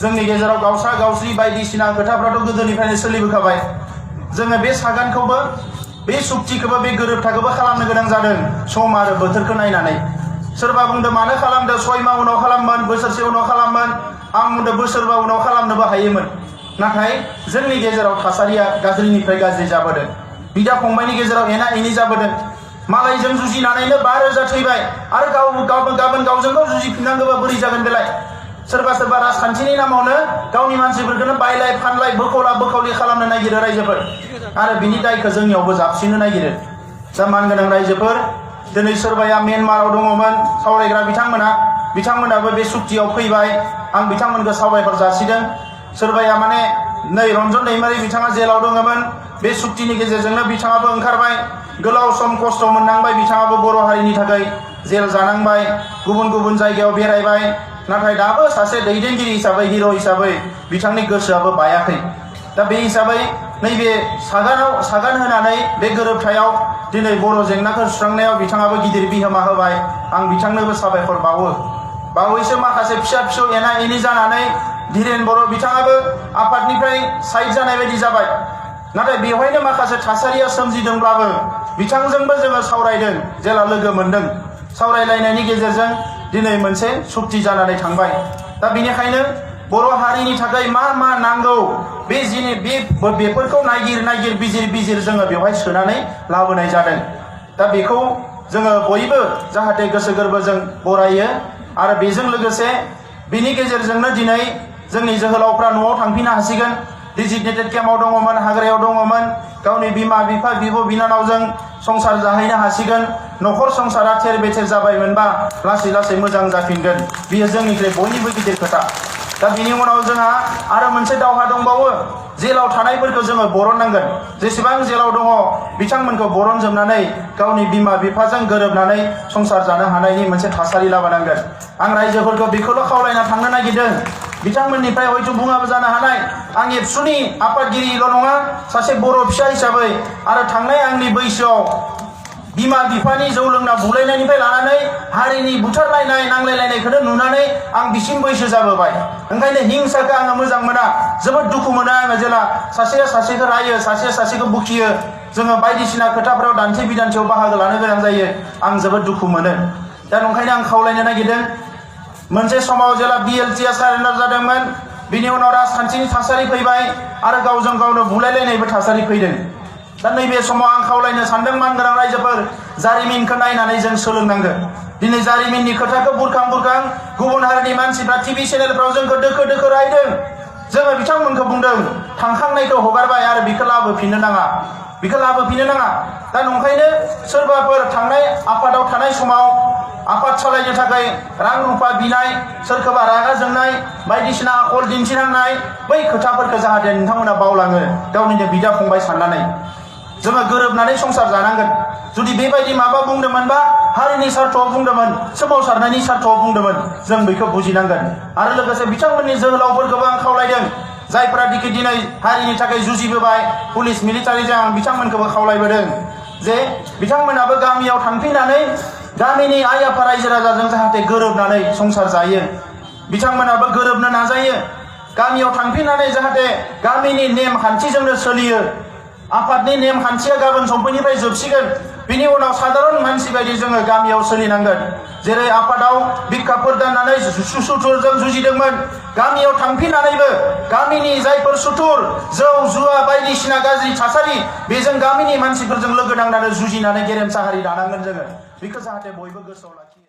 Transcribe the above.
जोंनि गेजेराव गावस्रा गावस्रि बायदिसिना खोथाफ्राथ' गोदोनिफ्रायनो सोलिबोखाबाय। जोङो बे सागानखौबो बे सुक्तिखौबो बे गोरोबथाखौबो खालामनो गोनां जादों सम आरो बोथोरखौ नायनानै। सोरबा बुंदों मानो खालामदो 6 माह उनाव खालाममोन, बोसोरसे उनाव खालाममोन, आं बुंदों बोसोरबा उनाव खालामनोबो हायोमोन। नाथाय जोंनि गेजेराव थासारिया गाज्रिनिफ्राय गाज्रि जाबोदों। बिदा फंबायनि गेजेराव एना एनि जाबोदों। मालायजों जुजिनानैनो 5,000 थैबाय आरो गाबोन गावजों गाव जुजिफिननांगौबा बोरै जागोन बेलाय? सोरबा सोरबा राजखान्थिनि नामावनो गावनि मानसिफोरखौनो बायलाय फानलाय बोखावला बोखावलि खालामनो नागिरो रायजोफोर, आरो बिनि दायखौ जोंनियावबो जाबसिननो नागिरो। दा मानगोनां रायजोफोर, दिनै सोरबाया म्यानमाराव दङमोन सावरायग्रा बिथांमोनाबो बे सुक्तियाव फैबाय। आं बिथांमोनखौ साबायखर जासिदों। सोरबाया माने नै रन्जन दैमारि बिथाङा जेलाव दङमोन, बे सुक्तिनि गेजेरजोंनो बिथाङाबो ओंखारबाय। गोलाव सम खस्थ' मोननांबाय बिथाङाबो बर' हारिनि थाखाय जेल जानांबाय, गुबुन गुबुन जायगायाव बेरायबाय। नाथाय दाबो सासे दैदेनगिरि हिसाबै, हिर' हिसाबै बिथांनि गोसोआबो बायाखै। दा बे हिसाबै नैबे सागान होनानै बे गोरोबथायाव दिनै बर' जेंनाखौ सुस्रांनायाव बिथाङाबो गिदिर बिहोमा होबाय। आं बिथांनोबो साबायखर बावो। बावैसो माखासे फिसा फिसौ एना एनि जानानै धीरेन बर' बिथाङाबो आफादनिफ्राय साइड जानाय बायदि जाबाय। नाथाय बेवहायनो माखासे थासारिया सोमजिदोंब्लाबो बिथांजोंबो जोङो सावरायदों, जेला लोगो मोनदों। सावरायलायनायनि गेजेरजों दिनै मोनसे सुक्ति जानानै थांबाय। दा बेनिखायनो बर' हारिनि थाखाय मा मा नांगौ बेफोरखौ नागिर बिजिर जोङो बेवहाय सोनानै लाबोनाय जादों। दा बेखौ जोङो बयबो जाहाथे गोसो गोरबोजों बरायो, आरो बेजों लोगोसे बिनि गेजेरजोंनो दिनै जोंनि जोहोलावफ्रा न'आव थांफिननो हासिगोन। डिजिगनेटेड केम्पआव दङमोन, हाग्रायाव दङमोन, गावनि बिमा बिफा बिब' बिनानावजों संसार जाहैनो हासिगोन। न'खर संसारा थेर बेथेर जाबायमोनबा लासै लासै मोजां जाफिनगोन। बियो जोंनिफ्राय बयनिबो गिदिर खोथा। दा बिनि उनाव जोंहा आरो मोनसे दावहा दंबावो। जेलाव थानायफोरखौ जोङो बरननांगोन। जेसेबां जेलाव दङ बिथांमोनखौ बरनजोबनानै गावनि बिमा बिफाजों गोरोबनानै संसार जानो हानायनि मोनसे थासारि लाबोनांगोन। आं रायजोफोरखौ बेखौल' खावलायना थांनो नागिरदों। बिथांमोननिफ्राय हयथ' बुङाबो जानो हानाय। आं एबसुनि आफादगिरिल' नङा, सासे बर' फिसा हिसाबै आरो थांनाय आंनि बैसोआव बिमा बिफानि जौ लोंना बुलायनायनिफ्राय लानानै हारिनि बुथारलायनाय नांलायलायनायखौनो नुनानै आं बिसिम बैसो जाबोबाय। ओंखायनो हिंसाखौ आङो मोजां मोना, जोबोद दुखु मोनो आङो जेला सासेया सासेखौ रायो, सासेया सासेखौ बुखियो, जोङो बायदिसिना खोथाफोराव दान्थे बिदान्थेयाव बाहागो लानो गोनां जायो। आं जोबोद दुखु मोनो। दा ओंखायनो आं खावलायनो नागिरदों, मोनसे समाव जेला BLTआ सारेन्डार जादोंमोन, बिनि उनाव राजखान्थिनि थासारि फैबाय आरो गावजों गावनो बुलायलायनायबो थासारि फैदों। दा नैबे समाव आं खावलायनो सानदों मानगोनां रायजोफोर, जारिमिनखौ नायनानै जों सोलोंनांगोन। दिनै जारिमिननि खोथाखौ बुरखां गुबुन हारिनि मानसिफ्रा TV चेनेलफ्राव जोंखौ दोखो रायदों। जोङो बिथांमोनखौ बुंदों थांखांनायखौ हगारबाय आरो बेखौ लाबोफिननो नाङा। दा नंखायनो सोरबाफोर थांनाय आफादाव थानाय समाव आफाद सालायनो थाखाय रां रुफा बिनाय, सोरखौबा रागा जोंनाय, बायदिसिना आखल दिन्थिनांनाय, बै खोथाफोरखौ जाहाथे नोंथांमोना बावलाङो। गावनिनो बिदा फंबाय साननानै जोङो गोरोबनानै संसार जानांगोन। जुदि बेबायदि माबा बुंदोंमोनबा हारिनि सार्थआव बुंदोंमोन, सोमावसारनायनि सार्थआव बुंदोंमोन, जों बेखौ बुजिनांगोन। आरो लोगोसे बिथांमोननि जोहोलावफोरखौबो आं खावलायदों, जायफोरा दिनै हारिनि थाखाय जुजिबोबाय, पुलिस मिलिटारिजों आं बिथांमोनखौबो खावलायबोदों जे बिथांमोनाबो गामियाव थांफिननानै गामिनि आइ आफा रायजो राजाजों जाहाथे गोरोबनानै संसार जायो। बिथांमोनाबो गोरोबनो नाजायो। गामियाव थांफिननानै जाहाथे गामिनि नेमखान्थिजोंनो सोलियो। आफादनि नेमखान्थिया गाबोन समफोरनिफ्राय जोबसिगोन। बिनि उनाव साधारन मानसि बायदि जोङो गामियाव सोलिनांगोन। जेरै आफादाव बिखाफोर दाननानै सुथुरजों जुजिदोंमोन, गामियाव थांफिननानैबो गामिनि जायफोर सुथुर जौ जुवा बायदिसिना गाज्रि थासारि, बेजों गामिनि मानसिफोरजों लोगो नांनानै जुजिनानै गेरेमसा हारि दानांगोन जोङो। बेखौ जाहाथे बयबो गोसोआव लाखियो।